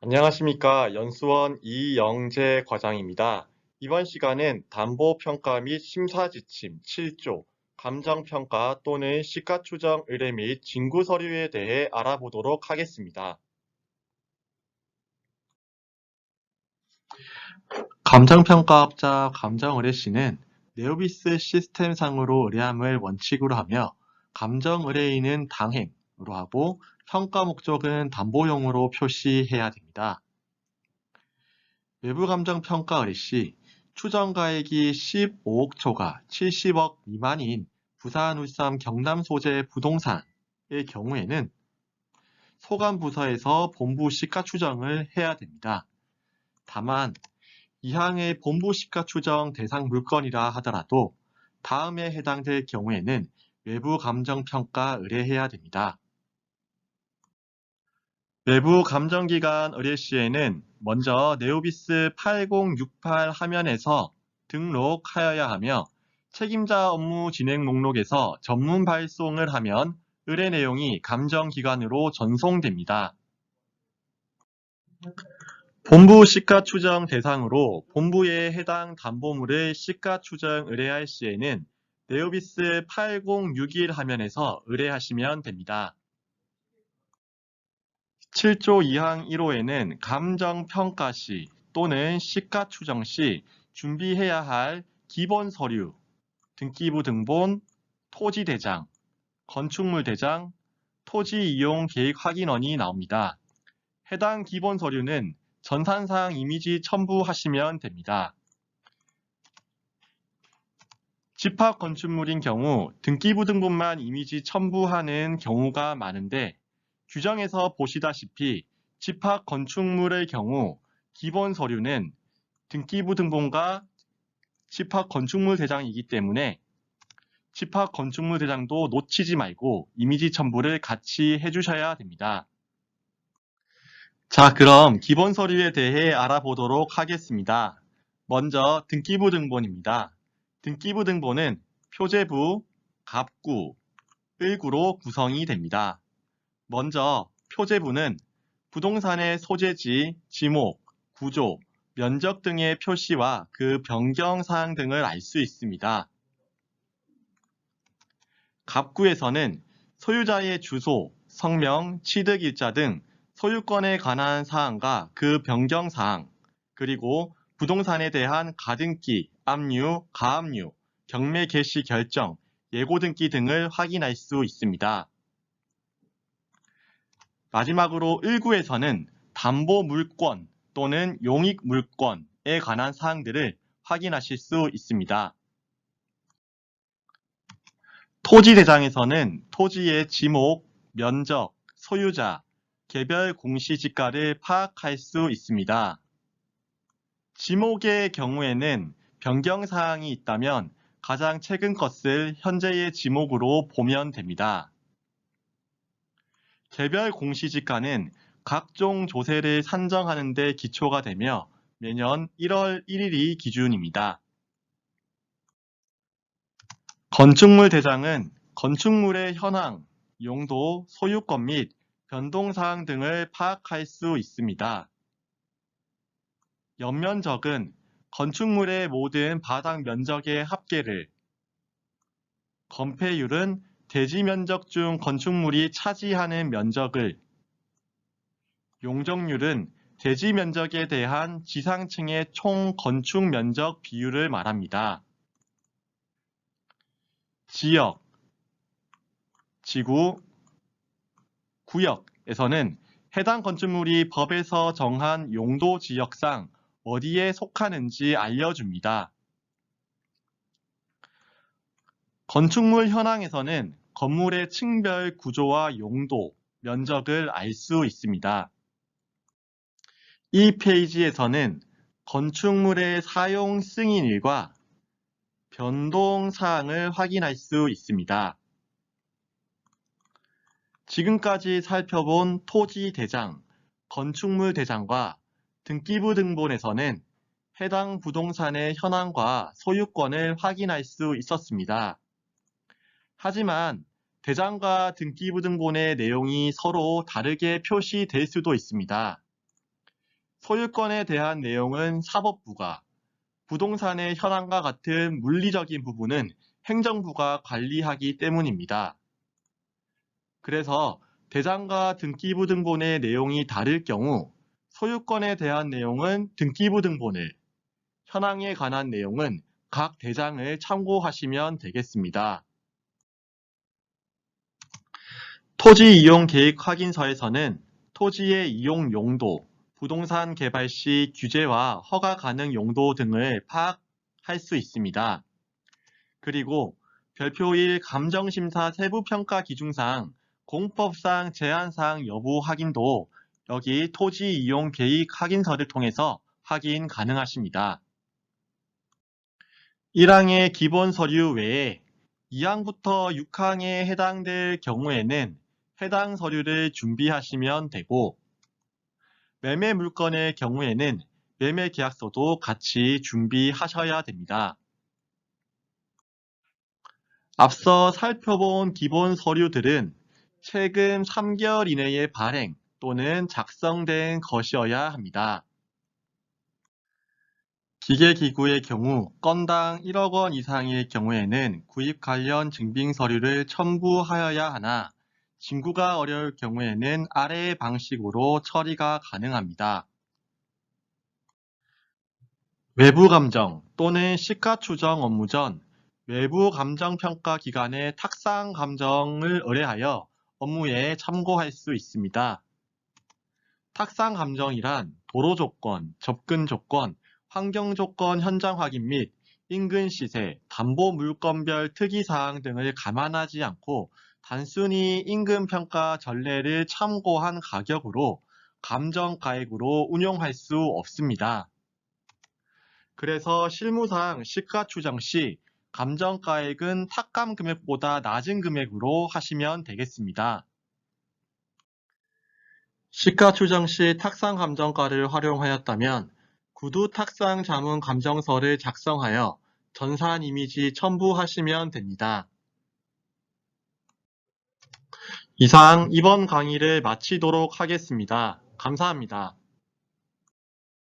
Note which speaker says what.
Speaker 1: 안녕하십니까. 연수원 이영재 과장입니다. 이번 시간은 담보평가 및 심사지침 7조, 감정평가 또는 시가추정 의뢰 및 징구서류에 대해 알아보도록 하겠습니다. 감정평가업자 감정의뢰시는 네오비스 시스템상으로 의뢰함을 원칙으로 하며 감정의뢰인은 당행으로 하고 평가 목적은 담보용으로 표시해야 됩니다. 외부감정평가 의뢰시 추정가액이 15억 초과 70억 미만인 부산, 울산, 경남 소재 부동산의 경우에는 소관부서에서 본부 시가추정을 해야 됩니다. 다만 이항의 본부 시가추정 대상 물건이라 하더라도 다음에 해당될 경우에는 외부 감정평가 의뢰해야 됩니다. 외부 감정기관 의뢰 시에는 먼저 네오비스 8068 화면에서 등록하여야 하며 책임자 업무 진행 목록에서 전문 발송을 하면 의뢰 내용이 감정기관으로 전송됩니다. 본부 시가추정 대상으로 본부에 해당 담보물을 시가추정 의뢰할 시에는 네오비스 8061 화면에서 의뢰하시면 됩니다. 7조 2항 1호에는 감정평가 시 또는 시가추정 시 준비해야 할 기본 서류, 등기부 등본, 토지대장, 건축물 대장, 토지 이용 계획 확인원이 나옵니다. 해당 기본 서류는 전산상 이미지 첨부하시면 됩니다. 집합 건축물인 경우 등기부 등본만 이미지 첨부하는 경우가 많은데 규정에서 보시다시피 집합 건축물의 경우 기본 서류는 등기부 등본과 집합 건축물 대장이기 때문에 집합 건축물 대장도 놓치지 말고 이미지 첨부를 같이 해주셔야 됩니다. 자, 그럼 기본 서류에 대해 알아보도록 하겠습니다. 먼저 등기부 등본입니다. 등기부 등본은 표제부, 갑구, 을구로 구성이 됩니다. 먼저 표제부는 부동산의 소재지, 지목, 구조, 면적 등의 표시와 그 변경사항 등을 알 수 있습니다. 갑구에서는 소유자의 주소, 성명, 취득일자 등 소유권에 관한 사항과 그 변경사항, 그리고 부동산에 대한 가등기, 압류, 가압류, 경매 개시 결정, 예고 등기 등을 확인할 수 있습니다. 마지막으로 1구에서는 담보 물권 또는 용익 물권에 관한 사항들을 확인하실 수 있습니다. 토지대장에서는 토지의 지목, 면적, 소유자, 개별 공시지가를 파악할 수 있습니다. 지목의 경우에는 변경사항이 있다면 가장 최근 것을 현재의 지목으로 보면 됩니다. 개별 공시지가는 각종 조세를 산정하는 데 기초가 되며 매년 1월 1일이 기준입니다. 건축물 대장은 건축물의 현황, 용도, 소유권 및 변동사항 등을 파악할 수 있습니다. 연면적은 건축물의 모든 바닥 면적의 합계를, 건폐율은 대지 면적 중 건축물이 차지하는 면적을, 용적률은 대지 면적에 대한 지상층의 총 건축 면적 비율을 말합니다. 지역, 지구, 구역에서는 해당 건축물이 법에서 정한 용도 지역상 어디에 속하는지 알려줍니다. 건축물 현황에서는 건물의 층별 구조와 용도, 면적을 알 수 있습니다. 이 페이지에서는 건축물의 사용 승인일과 변동사항을 확인할 수 있습니다. 지금까지 살펴본 토지 대장, 건축물 대장과 등기부 등본에서는 해당 부동산의 현황과 소유권을 확인할 수 있었습니다. 하지만 대장과 등기부등본의 내용이 서로 다르게 표시될 수도 있습니다. 소유권에 대한 내용은 사법부가, 부동산의 현황과 같은 물리적인 부분은 행정부가 관리하기 때문입니다. 그래서 대장과 등기부등본의 내용이 다를 경우 소유권에 대한 내용은 등기부등본을, 현황에 관한 내용은 각 대장을 참고하시면 되겠습니다. 토지 이용 계획 확인서에서는 토지의 이용 용도, 부동산 개발 시 규제와 허가 가능 용도 등을 파악할 수 있습니다. 그리고 별표 1 감정심사 세부평가 기준상 공법상 제한사항 여부 확인도 여기 토지 이용 계획 확인서를 통해서 확인 가능하십니다. 1항의 기본 서류 외에 2항부터 6항에 해당될 경우에는 해당 서류를 준비하시면 되고, 매매 물건의 경우에는 매매 계약서도 같이 준비하셔야 됩니다. 앞서 살펴본 기본 서류들은 최근 3개월 이내에 발행 또는 작성된 것이어야 합니다. 기계기구의 경우 건당 1억 원 이상의 경우에는 구입 관련 증빙 서류를 첨부하여야 하나, 진구가 어려울 경우에는 아래의 방식으로 처리가 가능합니다. 외부 감정 또는 시가 추정 업무 전 외부 감정 평가 기관의 탁상 감정을 의뢰하여 업무에 참고할 수 있습니다. 탁상 감정이란 도로 조건, 접근 조건, 환경 조건 현장 확인 및 인근 시세, 담보 물건별 특이사항 등을 감안하지 않고 단순히 임금 평가 전례를 참고한 가격으로 감정가액으로 운용할 수 없습니다. 그래서 실무상 시가 추정 시 감정가액은 탁감 금액보다 낮은 금액으로 하시면 되겠습니다. 시가 추정 시 탁상 감정가를 활용하였다면 구두 탁상 자문 감정서를 작성하여 전산 이미지 첨부하시면 됩니다. 이상 이번 강의를 마치도록 하겠습니다. 감사합니다.